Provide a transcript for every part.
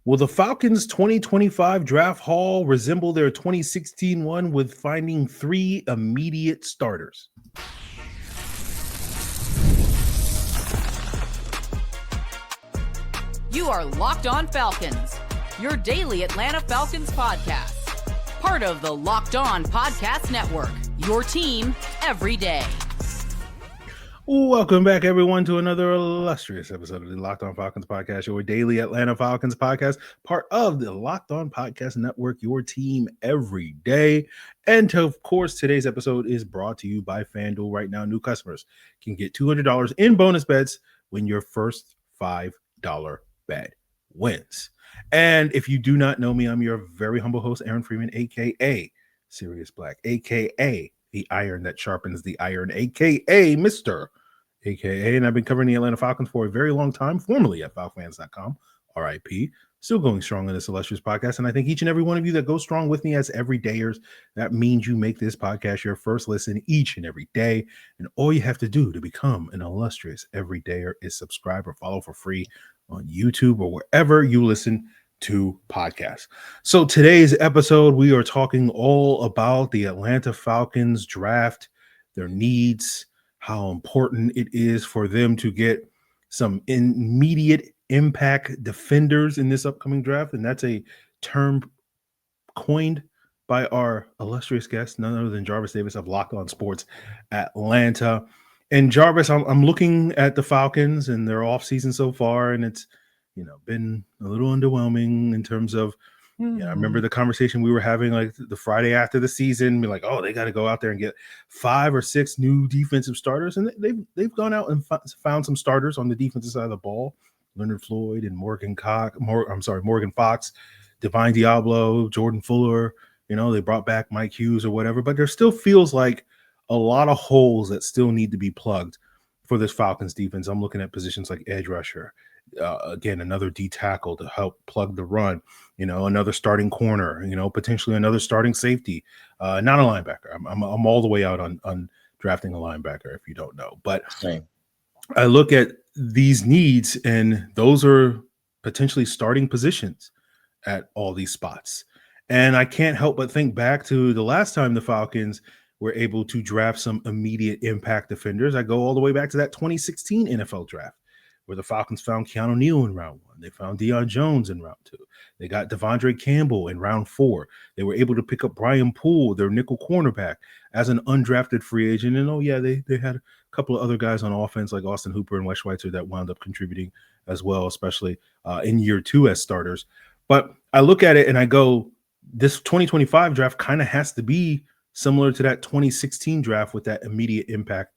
Will the Falcons' 2025 draft haul resemble their 2016 one with finding 3 immediate starters? You are Locked On Falcons, your daily Atlanta Falcons podcast. Part of the Locked On Podcast Network, your team every day. Welcome back, everyone, to another illustrious episode of the Locked On Falcons podcast, your daily Atlanta Falcons podcast, part of the Locked On Podcast Network, your team every day. And of course, today's episode is brought to you by FanDuel. Right now, new customers can get $200 in bonus bets when your first $5 bet wins. And if you do not know me, I'm your very humble host, Aaron Freeman, aka Sirius Black, aka the iron that sharpens the iron, aka Mr. AKA, and I've been covering the Atlanta Falcons for a very long time, formerly at falcons.com, RIP, still going strong in this illustrious podcast. And I think each and every one of you that goes strong with me as everydayers, that means you make this podcast your first listen each and every day. And all you have to do to become an illustrious everydayer is subscribe or follow for free on YouTube or wherever you listen to podcasts. So today's episode, we are talking all about the Atlanta Falcons draft, their needs, how important it is for them to get some immediate impact defenders in this upcoming draft. And that's a term coined by our illustrious guest, none other than Jarvis Davis of Locked On Sports Atlanta. And Jarvis, I'm looking at the Falcons and their offseason so far, and it's been a little underwhelming in terms of I remember the conversation we were having like the Friday after the season. We're like, oh, they got to go out there and get 5 or 6 new defensive starters. And they've gone out and found some starters on the defensive side of the ball. Leonard Floyd and Morgan Fox, Divine Diablo, Jordan Fuller. They brought back Mike Hughes or whatever. But there still feels like a lot of holes that still need to be plugged for this Falcons defense. I'm looking at positions like edge rusher. Again, another D tackle to help plug the run, another starting corner, potentially another starting safety, not a linebacker. I'm all the way out on drafting a linebacker if you don't know. But Same. I look at these needs, and those are potentially starting positions at all these spots. And I can't help but think back to the last time the Falcons were able to draft some immediate impact defenders. I go all the way back to that 2016 NFL draft, where the Falcons found Keanu Neal in round 1. They found Deion Jones in round 2. They got Devondre Campbell in round 4. They were able to pick up Brian Poole, their nickel cornerback, as an undrafted free agent. And they had a couple of other guys on offense like Austin Hooper and Wes Schweitzer that wound up contributing as well, especially in year 2 as starters. But I look at it and I go, this 2025 draft kind of has to be similar to that 2016 draft with that immediate impact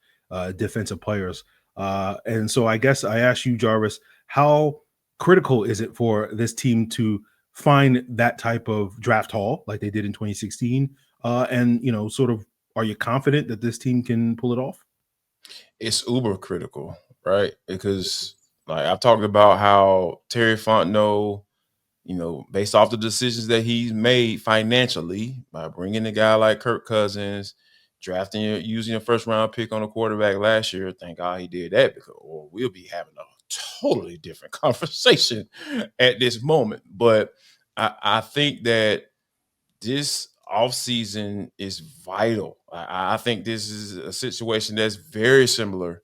defensive players. And so I guess I ask you, Jarvis, how critical is it for this team to find that type of draft haul like they did in 2016? And sort of, are you confident that this team can pull it off? It's uber critical, right? Because like I've talked about how Terry Fontenot, based off the decisions that he's made financially by bringing a guy like Kirk Cousins, using a first round pick on a quarterback last year. Thank God he did that, because we'll be having a totally different conversation at this moment. But I think that this offseason is vital. I think this is a situation that's very similar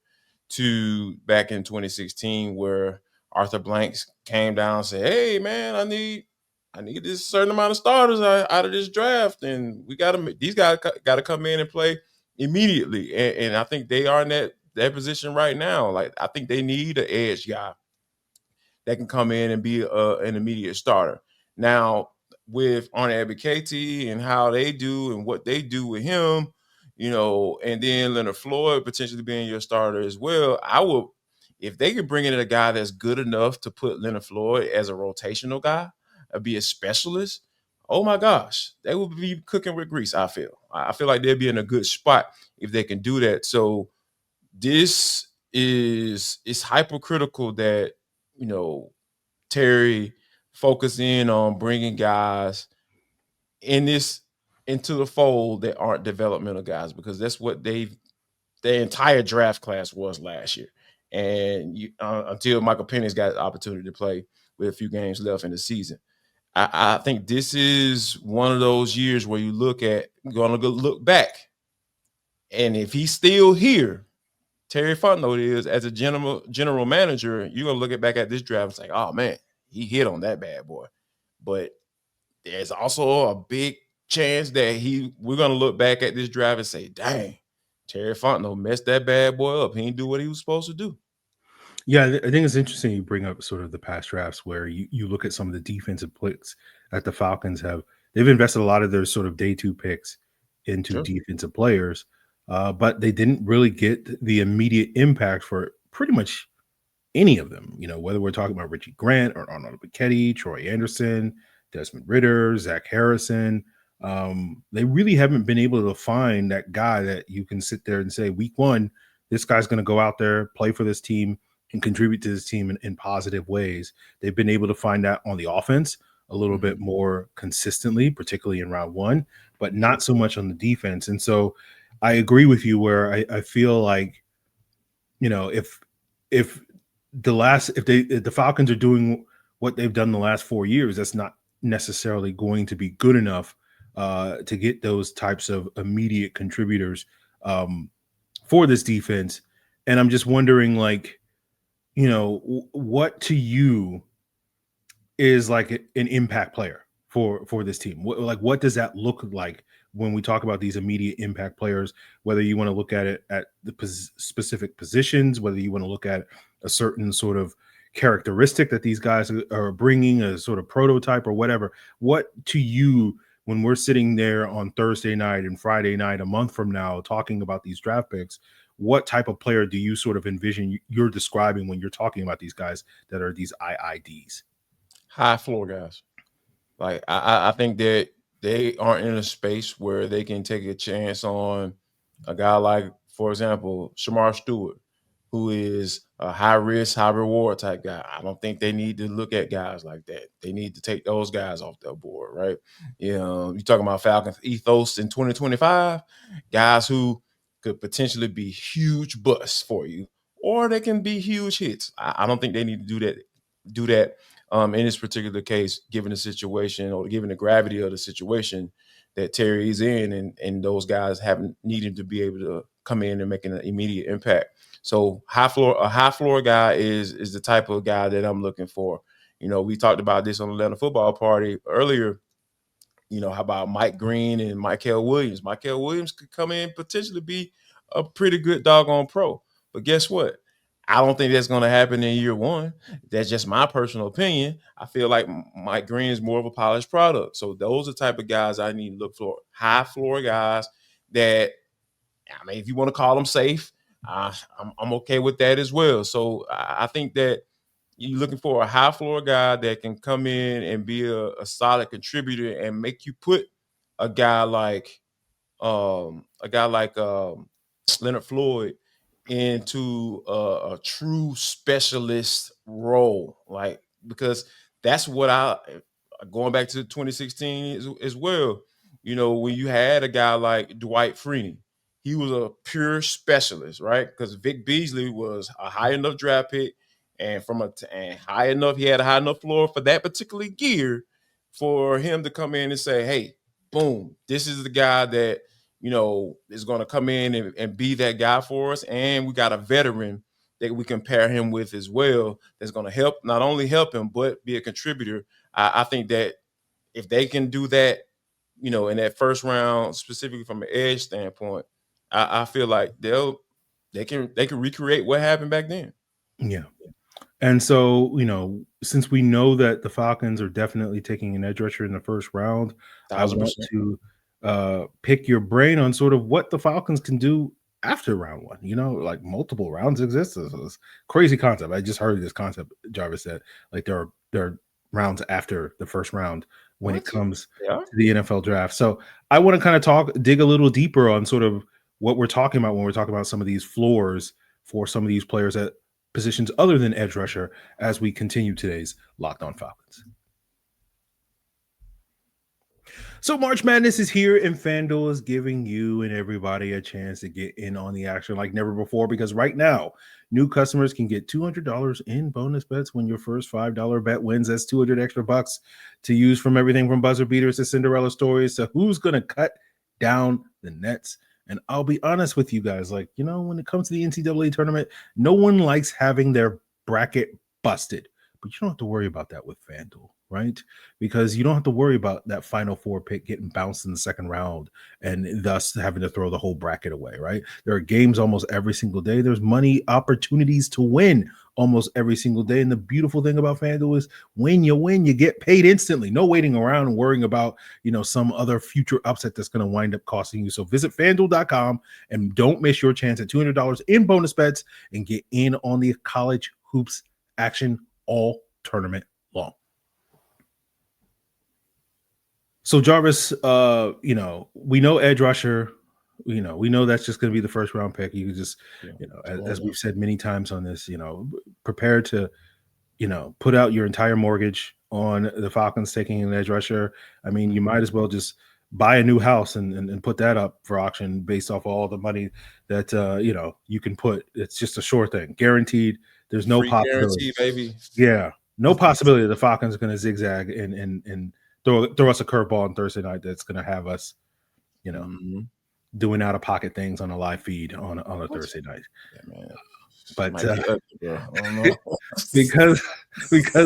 to back in 2016, where Arthur Blanks came down and said, hey man, I need this certain amount of starters out of this draft, and these guys got to come in and play immediately. And I think they are in that position right now. Like, I think they need an edge guy that can come in and be an immediate starter. Now, with Arne Ebiketie and how they do and what they do with him, and then Leonard Floyd potentially being your starter as well, I would, if they could bring in a guy that's good enough to put Leonard Floyd as a rotational guy, be a specialist, oh my gosh, they would be cooking with grease. I feel like they'd be in a good spot if they can do that. So this is hypercritical that Terry focus in on bringing guys into the fold that aren't developmental guys, because that's what their entire draft class was last year. And until Michael Penix got the opportunity to play, with a few games left in the season. I think this is one of those years where you look back, and if he's still here, Terry Fontenot is, as a general manager, you're gonna look back at this draft and say, "Oh man, he hit on that bad boy." But there's also a big chance that we're gonna look back at this draft and say, "Dang, Terry Fontenot messed that bad boy up. He didn't do what he was supposed to do." Yeah, I think it's interesting you bring up sort of the past drafts where you look at some of the defensive picks that the Falcons have. They've invested a lot of their sort of day two picks into Sure. defensive players, but they didn't really get the immediate impact for pretty much any of them. Whether we're talking about Richie Grant or Arnold Bichetti, Troy Anderson, Desmond Ritter, Zach Harrison. They really haven't been able to find that guy that you can sit there and say, week one, this guy's going to go out there, play for this team, and contribute to this team in positive ways. They've been able to find that on the offense a little bit more consistently, particularly in round one, but not so much on the defense. And so I agree with you where I feel like, if the Falcons are doing what they've done the last 4 years, that's not necessarily going to be good enough to get those types of immediate contributors for this defense. And I'm just wondering, what to you is like an impact player for this team? What does that look like when we talk about these immediate impact players, whether you want to look at it at the specific positions, whether you want to look at a certain sort of characteristic that these guys are bringing, a sort of prototype or whatever? What to you, when we're sitting there on Thursday night and Friday night, a month from now, talking about these draft picks, what type of player do you sort of envision you're describing when you're talking about these guys that are these IIDs? High floor guys. Like I think that they aren't in a space where they can take a chance on a guy like, for example, Shamar Stewart, who is a high risk, high reward type guy. I don't think they need to look at guys like that. They need to take those guys off their board, right? You're talking about Falcons ethos in 2025, guys who could potentially be huge busts for you, or they can be huge hits. I don't think they need to do that in this particular case, given the situation or given the gravity of the situation that Terry's in, and those guys haven't needed to be able to come in and make an immediate impact. So a high floor guy is the type of guy that I'm looking for. We talked about this on the Atlanta Football Party earlier. How about Mike Green and Mykel Williams? Mykel Williams could come in, potentially be a pretty good doggone pro. But guess what? I don't think that's going to happen in year one. That's just my personal opinion. I feel like Mike Green is more of a polished product. So those are the type of guys I need to look for. High floor guys that, if you want to call them safe, I'm okay with that as well. So I think that you're looking for a high floor guy that can come in and be a solid contributor and make you put a guy like Leonard Floyd into a true specialist role, because that's what going back to 2016 as well. When you had a guy like Dwight Freeney, he was a pure specialist, right? Because Vic Beasley was a high enough draft pick, and he had a high enough floor for that particular gear for him to come in and say, "Hey, boom, this is the guy that is going to come in and be that guy for us." And we got a veteran that we can pair him with as well, that's going to not only help him, but be a contributor. I think that if they can do that, in that first round, specifically from an edge standpoint, I feel like they can recreate what happened back then. Yeah. And so, since we know that the Falcons are definitely taking an edge rusher in the first round, I want 1,000%. to pick your brain on sort of what the Falcons can do after round one. Like multiple rounds exist. It's crazy concept. I just heard this concept, Jarvis said, like there are rounds after the first round when it comes to the NFL draft. So I want to kind of dig a little deeper on sort of what we're talking about when we're talking about some of these floors for some of these players at positions other than edge rusher as we continue today's Locked On Falcons. So March Madness is here, and FanDuel is giving you and everybody a chance to get in on the action like never before. Because right now, new customers can get $200 in bonus bets when your first $5 bet wins. That's 200 extra bucks to use from everything from buzzer beaters to Cinderella stories to who's going to cut down the nets. And I'll be honest with you guys, like, when it comes to the NCAA tournament, no one likes having their bracket busted, but you don't have to worry about that with FanDuel, right? Because you don't have to worry about that Final Four pick getting bounced in the second round and thus having to throw the whole bracket away, right? There are games almost every single day. There's money opportunities to win almost every single day. And the beautiful thing about FanDuel is when you win, you get paid instantly. No waiting around and worrying about, some other future upset that's going to wind up costing you. So visit FanDuel.com and don't miss your chance at $200 in bonus bets and get in on the college hoops action all tournament long. So Jarvis, we know edge rusher, we know that's just going to be the first round pick. You just, as we've said many times on this, prepare to, put out your entire mortgage on the Falcons taking an edge rusher. I mean, you might as well just buy a new house and put that up for auction based off all the money that, you can put. It's just a sure thing, guaranteed. There's no Free possibility, baby. Yeah, no possibility the Falcons are going to zigzag and throw us a curveball on Thursday night that's going to have us, doing out of pocket things on a live feed on a Thursday night. Yeah, man. But I don't know. because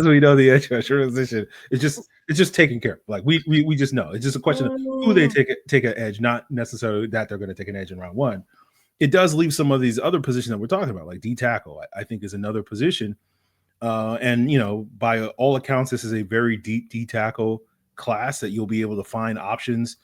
we know the edge rusher position, it's just taken care of. Like we just know it's just a question of who they take an edge, not necessarily that they're going to take an edge in round one. It does leave some of these other positions that we're talking about, like D tackle. I think is another position, and by all accounts, this is a very deep D tackle class that you'll be able to find options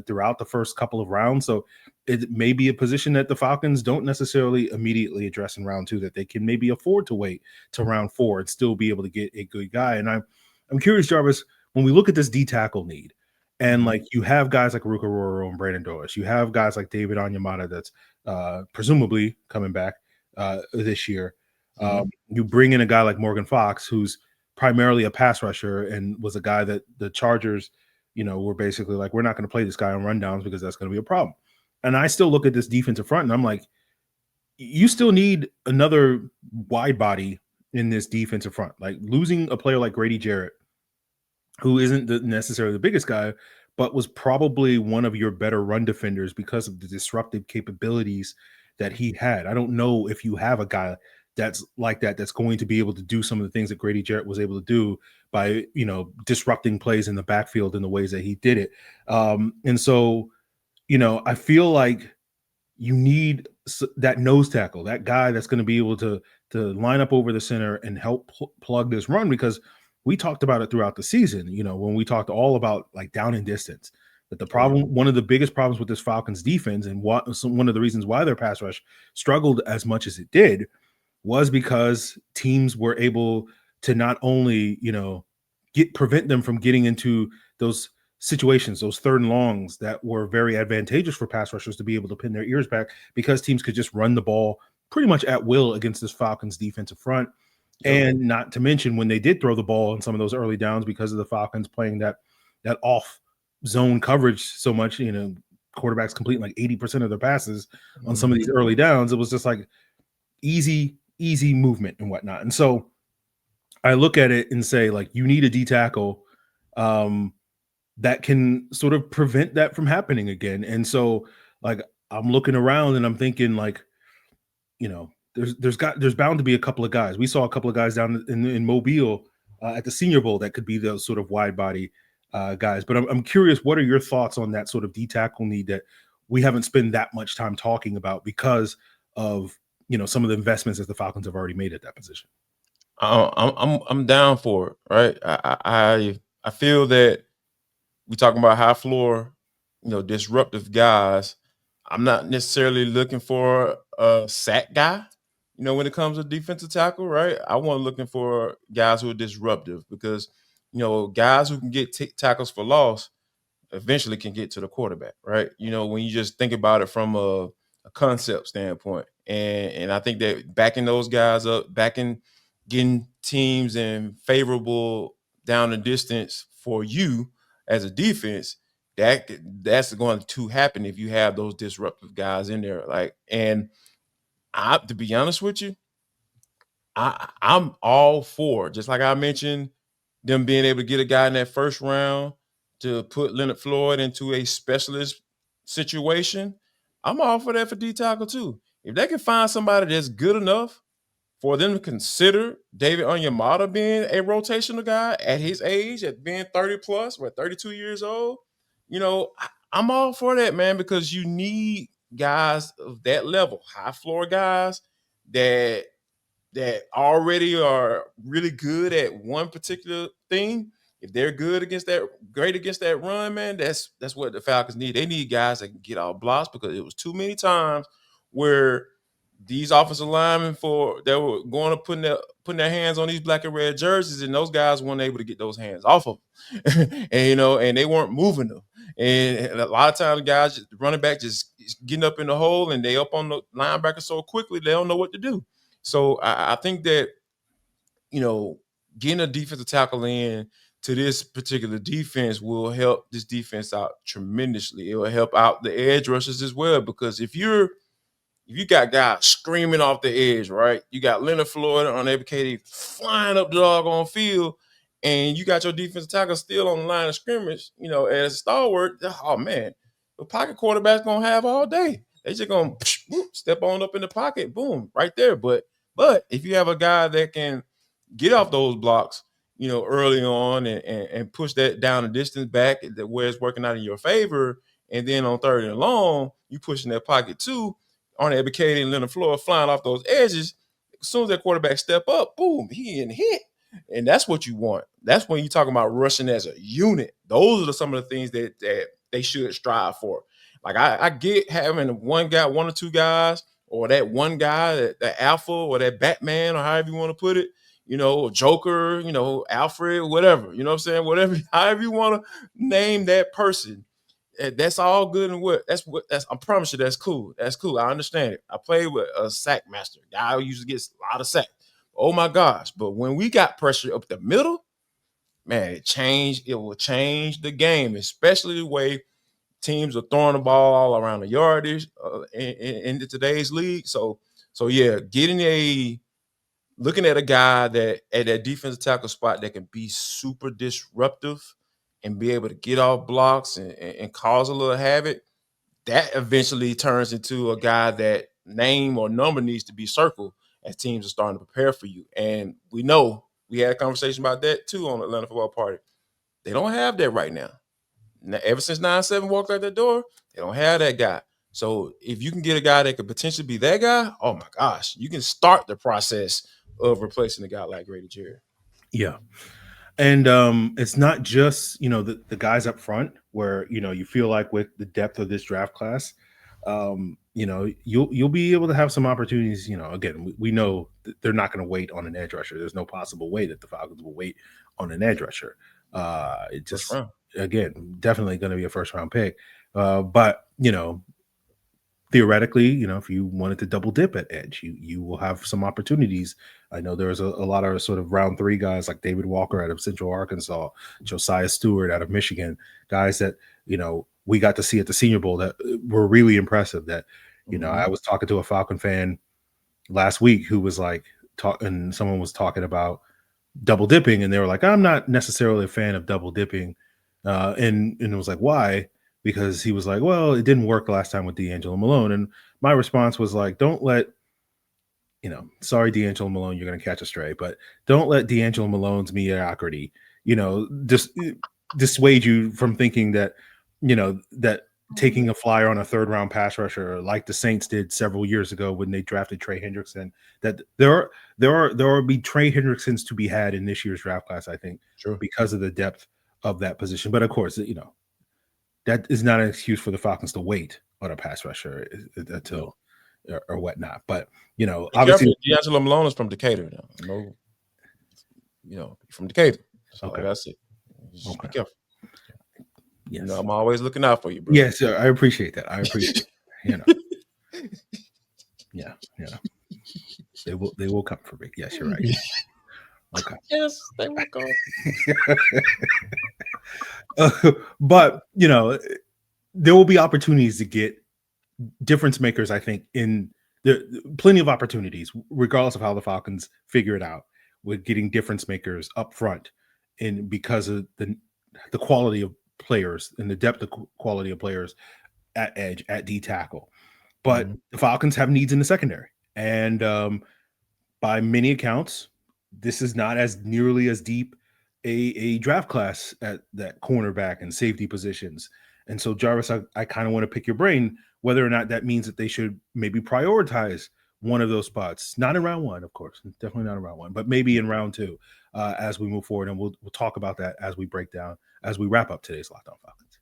throughout the first couple of rounds. So it may be a position that the Falcons don't necessarily immediately address in round 2, that they can maybe afford to wait to round 4 and still be able to get a good guy. And I'm curious, Jarvis, when we look at this D tackle need, and like you have guys like Ruka Roro and Brandon Doris, you have guys like David Onyemata that's presumably coming back this year. You bring in a guy like Morgan Fox, who's primarily a pass rusher and was a guy that the Chargers, were basically like, we're not going to play this guy on rundowns because that's going to be a problem. And I still look at this defensive front and I'm like, you still need another wide body in this defensive front. Like losing a player like Grady Jarrett, who isn't necessarily the biggest guy, but was probably one of your better run defenders because of the disruptive capabilities that he had. I don't know if you have a guy that's like that's going to be able to do some of the things that Grady Jarrett was able to do by, disrupting plays in the backfield in the ways that he did it. And so, I feel like you need that nose tackle, that guy that's going to be able to line up over the center and help plug this run, because we talked about it throughout the season, when we talked all about like down and distance. But the problem, one of the biggest problems with this Falcons defense and one of the reasons why their pass rush struggled as much as it did was because teams were able to not only, prevent them from getting into those situations, those third and longs that were very advantageous for pass rushers to be able to pin their ears back, because teams could just run the ball pretty much at will against this Falcons defensive front. And not to mention when they did throw the ball in some of those early downs, because of the Falcons playing that off zone coverage so much, quarterbacks completing like 80% of their passes on some of these early downs. It was just like easy movement and whatnot. And so I look at it and say, like, you need a D tackle that can sort of prevent that from happening again. And so, like, I'm looking around and I'm thinking, like, there's bound to be a couple of guys. We saw a couple of guys down in Mobile at the Senior Bowl that could be those sort of wide body guys. But I'm curious, what are your thoughts on that sort of D tackle need that we haven't spent that much time talking about because of some of the investments that the Falcons have already made at that position? I'm down for it, right? I feel that we talking about high floor, disruptive guys. I'm not necessarily looking for a sack guy, when it comes to defensive tackle, right? I want looking for guys who are disruptive, because, guys who can get tackles for loss eventually can get to the quarterback, right? When you just think about it from a concept standpoint. And I think that backing those guys up, getting teams in favorable down and distance for you as a defense that's going to happen if you have those disruptive guys in there. Like, and to be honest with you, I'm all for, just like I mentioned, them being able to get a guy in that first round to put Leonard Floyd into a specialist situation. I'm all for that for D tackle too. If they can find somebody that's good enough for them to consider David Onyemata being a rotational guy at his age, at being 30 plus, or 32 years old, I'm all for that, man, because you need guys of that level, high floor guys that already are really good at one particular thing. If they're great against that run, man, that's what the Falcons need. They need guys that can get out blocks, because it was too many times where these offensive linemen they were going to putting their hands on these black and red jerseys, and those guys weren't able to get those hands off of them. and they weren't moving them. And a lot of times, guys, running back just getting up in the hole, and they up on the linebacker so quickly they don't know what to do. So I think that, getting a defensive tackle in to this particular defense will help this defense out tremendously. It will help out the edge rushers as well, because if you got guys screaming off the edge, right? You got Leonard Floyd on KD flying up the doggone field, and you got your defensive tackle still on the line of scrimmage, as a stalwart. Oh, man, the pocket quarterback's going to have all day. They just going to step on up in the pocket, boom, right there. But if you have a guy that can get off those blocks, early on and push that down the distance back where it's working out in your favor, and then on 3rd and long, you pushing that pocket too, on Ebiketie and Leonard Floyd flying off those edges. As soon as that quarterback step up, boom, he in hit. And that's what you want. That's when you're talking about rushing as a unit. Those are some of the things that they should strive for. Like, I get having one or two guys, or that one guy, that alpha, or that Batman, or however you want to put it, Joker, Alfred, whatever, you know what I'm saying? Whatever, however you want to name that person. That's all good and what. I promise you, that's cool. That's cool. I understand it. I played with a sack master. Guy who usually gets a lot of sacks. Oh my gosh. But when we got pressure up the middle, man, it will change the game, especially the way teams are throwing the ball all around the yardage in today's league. So yeah, looking at a guy that at that defensive tackle spot that can be super disruptive and be able to get off blocks and cause a little havoc, that eventually turns into a guy that name or number needs to be circled as teams are starting to prepare for you. And we know, we had a conversation about that too on Atlanta Football Party. They don't have that right now. Ever since 9-7 walked out that door, they don't have that guy. So if you can get a guy that could potentially be that guy, oh my gosh, you can start the process of replacing a guy like Grady Jarrett. Yeah. And it's not just, the guys up front where, you feel like with the depth of this draft class, you'll be able to have some opportunities. Again, we know that they're not going to wait on an edge rusher. There's no possible way that the Falcons will wait on an edge rusher. It just, again, definitely going to be a first round pick. But, theoretically, if you wanted to double dip at edge, you will have some opportunities. I know there's a lot of sort of round 3 guys like David Walker out of Central Arkansas, Josiah Stewart out of Michigan, guys that, we got to see at the Senior Bowl that were really impressive. That, I was talking to a Falcon fan last week who was like, and someone was talking about double dipping, and they were like, I'm not necessarily a fan of double dipping. And it was like, why? Because he was like, well, it didn't work last time with D'Angelo Malone. And my response was like, don't let, sorry, D'Angelo Malone, you're going to catch a stray, but don't let D'Angelo Malone's mediocrity, dissuade you from thinking that, that taking a flyer on a 3rd round pass rusher, like the Saints did several years ago when they drafted Trey Hendrickson, that there will be Trey Hendricksons to be had in this year's draft class, I think, because of the depth of that position. But of course, that is not an excuse for the Falcons to wait on a pass rusher until or whatnot. But, obviously D'Angelo Malone is from Decatur now. From Decatur. So okay. That's it. Just be careful. Yes. I'm always looking out for you, bro. Yes, sir. I appreciate that. Yeah. They will come for me. Yes, you're right. Okay. Yes, they will come. But there will be opportunities to get difference makers. I think in plenty of opportunities, regardless of how the Falcons figure it out, with getting difference makers up front, and because of the quality of players and the depth of quality of players at edge, at D tackle. But the Falcons have needs in the secondary, and by many accounts, this is not as nearly as deep a draft class at that cornerback and safety positions. And so, Jarvis, I kind of want to pick your brain whether or not that means that they should maybe prioritize one of those spots. Not in round one, of course, definitely not in round one, but maybe in round two as we move forward. And we'll talk about that as we break down, as we wrap up today's Locked On Falcons.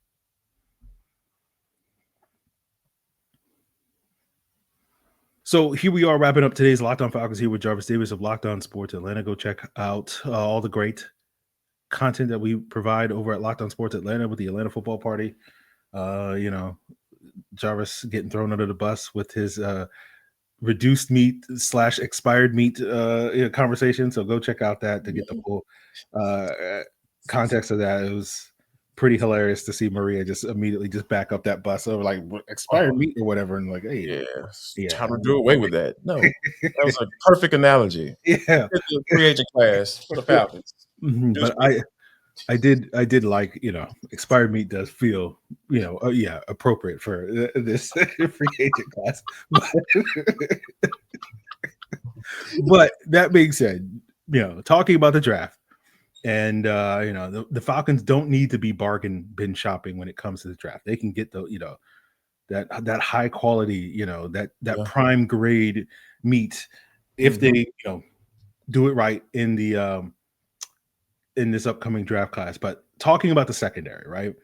So here we are wrapping up today's Locked On Falcons here with Jarvis Davis of Locked On Sports Atlanta. Go check out all the great content that we provide over at Locked On Sports Atlanta with the Atlanta Football Party. Jarvis getting thrown under the bus with his reduced meat / expired meat conversation. So go check out that to get the full context of that. It was pretty hilarious to see Maria just immediately just back up that bus over like expired meat or whatever, and like, hey, how to do away with that? No, that was a perfect analogy. Yeah, the free agent class for the Falcons. But I did like, expired meat does feel, appropriate for this free agent class. But that being said, talking about the draft. And the Falcons don't need to be bargain bin shopping when it comes to the draft. They can get that high quality, that prime grade meat if they do it right in the in this upcoming draft class. But talking about the secondary, right?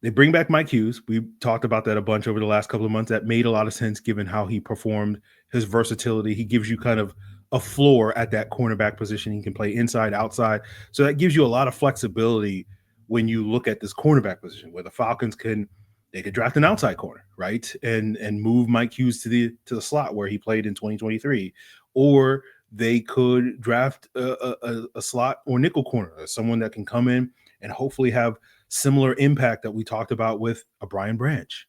They bring back Mike Hughes. We talked about that a bunch over the last couple of months. That made a lot of sense given how he performed, his versatility. He gives you kind of a floor at that cornerback position. He can play inside, outside. So that gives you a lot of flexibility when you look at this cornerback position, where the Falcons could draft an outside corner, right? And move Mike Hughes to the slot where he played in 2023. Or they could draft a slot or nickel corner, someone that can come in and hopefully have similar impact that we talked about with a Brian Branch,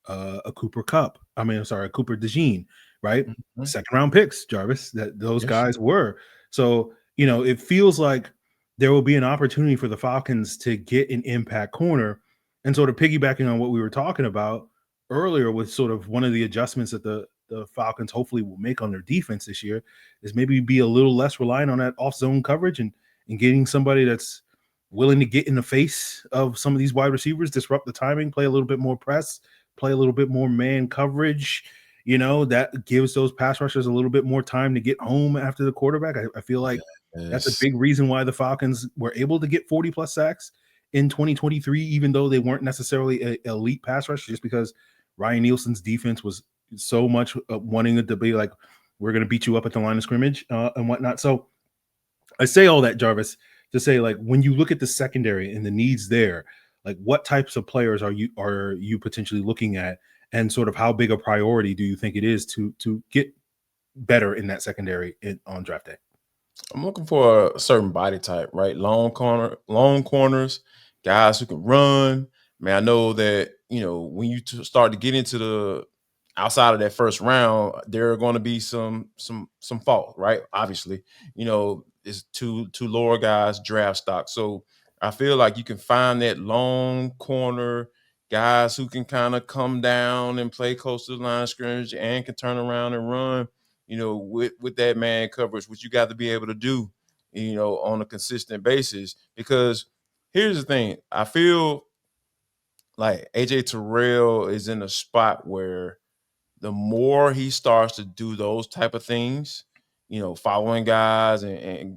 a Cooper DeJean, right? Mm-hmm. Second round picks, Jarvis, that those guys were. So, it feels like there will be an opportunity for the Falcons to get an impact corner. And sort of piggybacking on what we were talking about earlier with sort of one of the adjustments that the Falcons hopefully will make on their defense this year is maybe be a little less reliant on that off-zone coverage and getting somebody that's willing to get in the face of some of these wide receivers, disrupt the timing, play a little bit more press, play a little bit more man coverage. That gives those pass rushers a little bit more time to get home after the quarterback. I feel like that's a big reason why the Falcons were able to get 40 plus sacks in 2023, even though they weren't necessarily an elite pass rush, just because Ryan Nielsen's defense was so much wanting it to be like, we're going to beat you up at the line of scrimmage and whatnot. So I say all that, Jarvis, to say, like, when you look at the secondary and the needs there, like, what types of players are you potentially looking at, and sort of how big a priority do you think it is to get better in that secondary on draft day? I'm looking for a certain body type, right? Long corners, guys who can run. Man, I know that, when you start to get into the outside of that first round, there are going to be some fault, right? Obviously, it's two lower guys draft stock. So I feel like you can find that long corner guys who can kind of come down and play close to the line of scrimmage and can turn around and run, with that man coverage, which you got to be able to do, on a consistent basis. Because here's the thing, I feel like AJ Terrell is in a spot where the more he starts to do those type of things, following guys and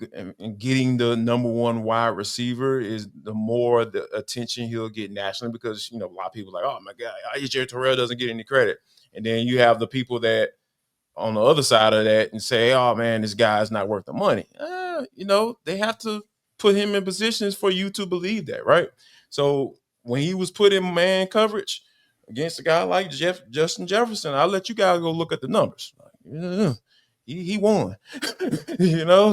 getting the number one wide receiver, is the more the attention he'll get nationally, because, a lot of people are like, oh my God, AJ Terrell doesn't get any credit. And then you have the people that on the other side of that and say, oh man, this guy's not worth the money. They have to put him in positions for you to believe that, right? So when he was put in man coverage against a guy like Justin Jefferson, I'll let you guys go look at the numbers. He won.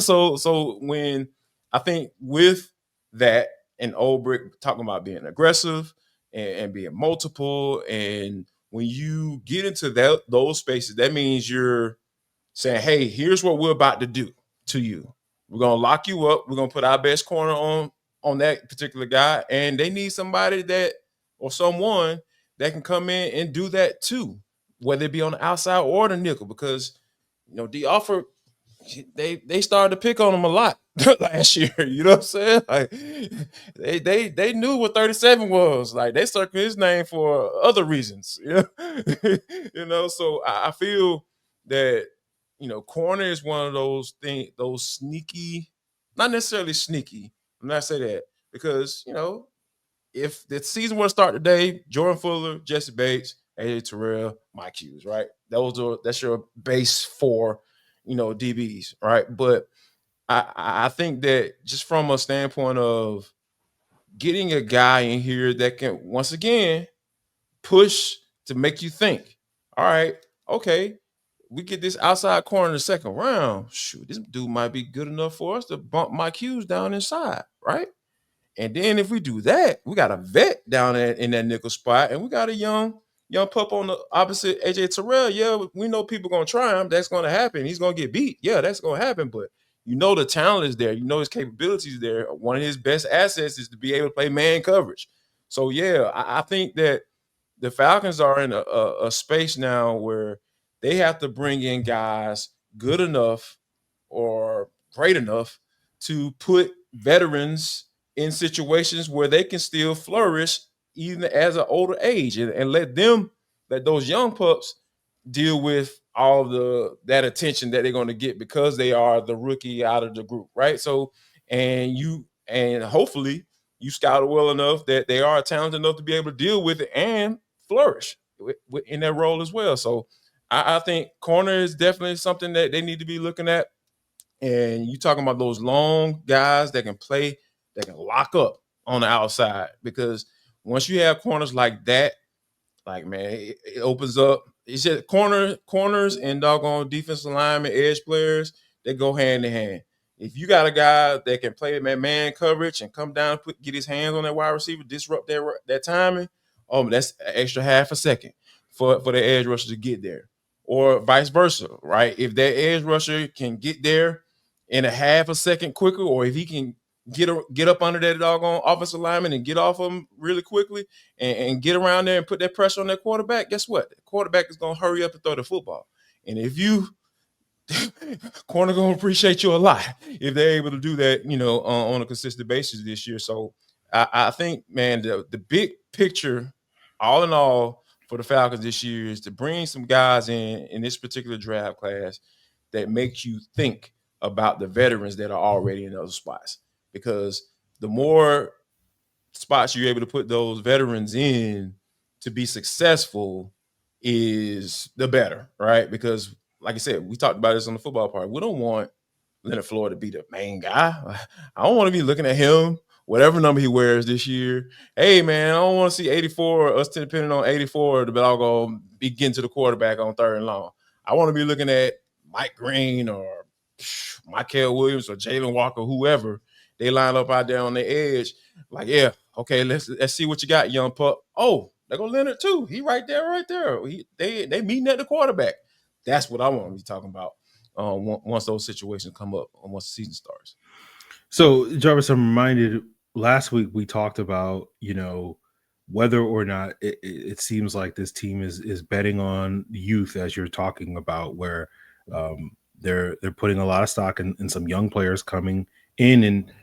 So when I think with that, and Ulbrich talking about being aggressive and being multiple. And when you get into those spaces, that means you're saying, hey, here's what we're about to do to you. We're going to lock you up. We're going to put our best corner on that particular guy. And they need somebody that or someone that can come in and do that too, whether it be on the outside or the nickel, because, D offer, they started to pick on him a lot last year. You know what I'm saying? Like they knew what 37 was. Like they circled his name for other reasons. Yeah. So I feel that, corner is one of those things, those sneaky, not necessarily sneaky. I'm not saying that because, if the season were to start today, Jordan Fuller, Jesse Bates, AJ Terrell, Mike Hughes, right? That's your base for, DBs, right? But I think that just from a standpoint of getting a guy in here that can once again push to make you think, all right, okay, we get this outside corner in the second round. Shoot, this dude might be good enough for us to bump Mike Hughes down inside, right? And then if we do that, we got a vet down in that nickel spot, and we got a young pup on the opposite AJ Terrell. Yeah, we know people gonna try him. That's gonna happen. He's gonna get beat. Yeah, that's gonna happen. But the talent is there. His capabilities there. One of his best assets is to be able to play man coverage. So yeah, I think that the Falcons are in a space now where they have to bring in guys good enough or great enough to put veterans in situations where they can still flourish even as an older age, and let those young pups deal with all that attention that they're going to get because they are the rookie out of the group, right? So, and hopefully you scout well enough that they are talented enough to be able to deal with it and flourish in that role as well. So I think corner is definitely something that they need to be looking at. And you talking about those long guys that can play, that can lock up on the outside, because once you have corners like that, like, man, it opens up. It's just corners and doggone defensive linemen, edge players, they go hand in hand. If you got a guy that can play man coverage and come down, get his hands on that wide receiver, disrupt that timing, that's an extra half a second for the edge rusher to get there. Or vice versa, right? If that edge rusher can get there in a half a second quicker, or if he can get up under that doggone offensive lineman and get off of him really quickly and get around there and put that pressure on that quarterback, guess what? The quarterback is going to hurry up and throw the football. And if you corner going to appreciate you a lot if they're able to do that, on a consistent basis this year. So I think, man, the big picture, all in all, for the Falcons this year is to bring some guys in this particular draft class that makes you think about the veterans that are already in those spots. Because the more spots you're able to put those veterans in to be successful is the better, right? Because, like I said, we talked about this on the football part. We don't want Leonard Floyd to be the main guy. I don't want to be looking at him, whatever number he wears this year. Hey, man, I don't want to see 84, us depending on 84, the ball going to be getting to the quarterback on third and long. I want to be looking at Mike Green or Michael Williams or Jalen Walker, whoever. They line up out there on the edge. Like, yeah, okay, let's see what you got, young pup. Oh, there go Leonard too. He right there. They meeting at the quarterback. That's what I want to be talking about once those situations come up, once the season starts. So, Jarvis, I'm reminded last week we talked about, whether or not it seems like this team is betting on youth, as you're talking about, where they're putting a lot of stock in some young players coming in and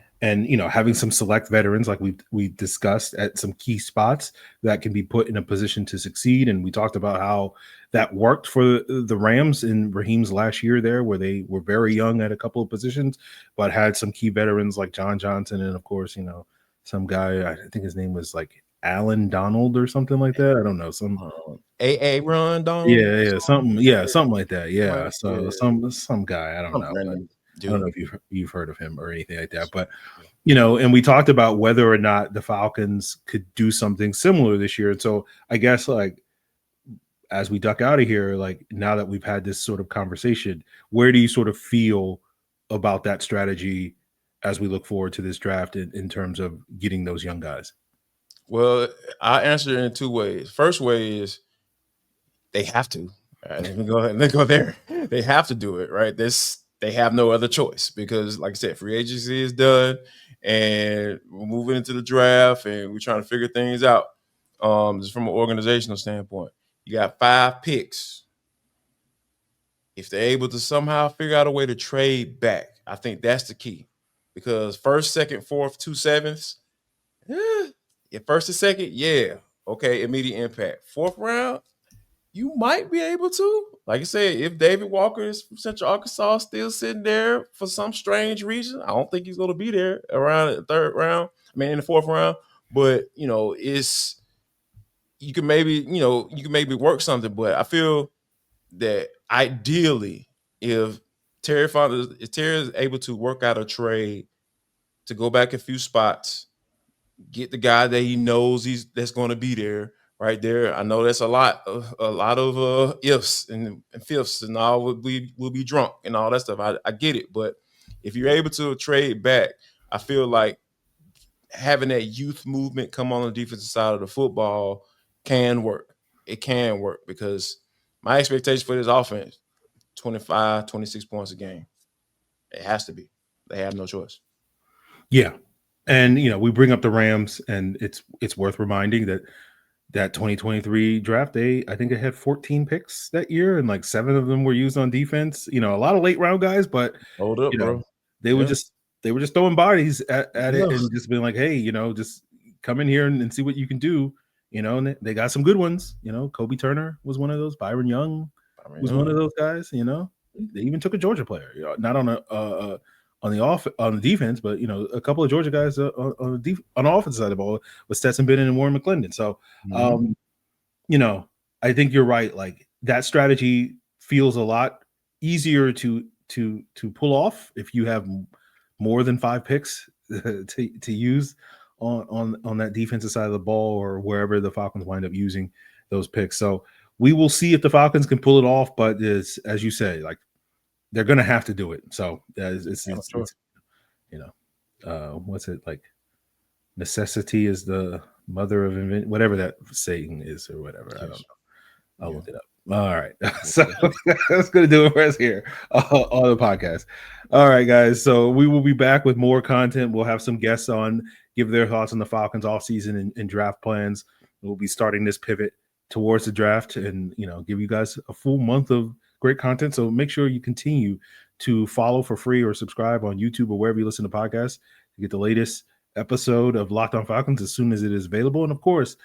having some select veterans like we discussed at some key spots that can be put in a position to succeed. And we talked about how that worked for the Rams in Raheem's last year there, where they were very young at a couple of positions, but had some key veterans like John Johnson and, of course, some guy, I think his name was like Alan Donald or something like that. I don't know, some AA Run Donald. Something like that. Yeah, so some guy, I don't know. I don't know if you've heard of him or anything like that, but and we talked about whether or not the Falcons could do something similar this year. And so I guess, like, as we duck out of here, like, now that we've had this sort of conversation, where do you sort of feel about that strategy as we look forward to this draft in terms of getting those young guys? Well, I answer it in two ways. First way is they have to. Let me go there. They have to do it, right? They have no other choice because, like I said, free agency is done, and we're moving into the draft, and we're trying to figure things out. Just from an organizational standpoint, you got 5 picks. If they're able to somehow figure out a way to trade back, I think that's the key. Because first, second, fourth, 2 7ths, first and second, okay, immediate impact. Fourth round, you might be able to. Like I said, if David Walker is from Central Arkansas still sitting there for some strange reason, I don't think he's going to be there around the third round. I mean, in the fourth round. But, you can maybe work something. But I feel that ideally, if Terry is able to work out a trade to go back a few spots, get the guy that he knows that's going to be there right there. I know that's a lot of ifs and fifths, and all will be drunk and all that stuff. I get it, but if you're able to trade back, I feel like having that youth movement come on the defensive side of the football can work. It can work because my expectation for this offense, 25, 26 points a game. It has to be. They have no choice. Yeah. And, we bring up the Rams, and it's worth reminding that 2023 draft, I think it had 14 picks that year, and like 7 of them were used on defense. A lot of late round guys, but hold up, bro. They were just throwing bodies at it and just being like, hey, just come in here and see what you can do. And they got some good ones. Kobe Turner was one of those. Byron Young was one of those guys. They even took a Georgia player. Not on on the defense, but a couple of Georgia guys on the offensive side of the ball with Stetson Bennett and Warren McClendon. So, I think you're right. Like, that strategy feels a lot easier to pull off if you have more than 5 picks to use on that defensive side of the ball, or wherever the Falcons wind up using those picks. So we will see if the Falcons can pull it off, but as you say, like, they're going to have to do it. So it's what's it like? Necessity is the mother of invention, whatever that saying is, or whatever. Yes. I don't know. I'll look it up. All right. So that's going to do it for us here on the podcast. All right, guys. So we will be back with more content. We'll have some guests on, give their thoughts on the Falcons offseason and draft plans. We'll be starting this pivot towards the draft and, give you guys a full month of great content. So make sure you continue to follow for free or subscribe on YouTube or wherever you listen to podcasts to get the latest episode of Locked On Falcons as soon as it is available. And of course,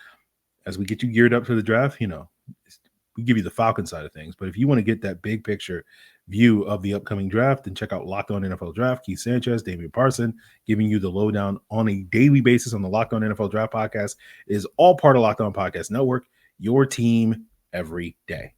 as we get you geared up for the draft, we give you the Falcon side of things. But if you want to get that big picture view of the upcoming draft, then check out Locked On NFL Draft. Keith Sanchez, Damian Parson, giving you the lowdown on a daily basis on the Locked On NFL Draft podcast. It is all part of Locked On Podcast Network, your team every day.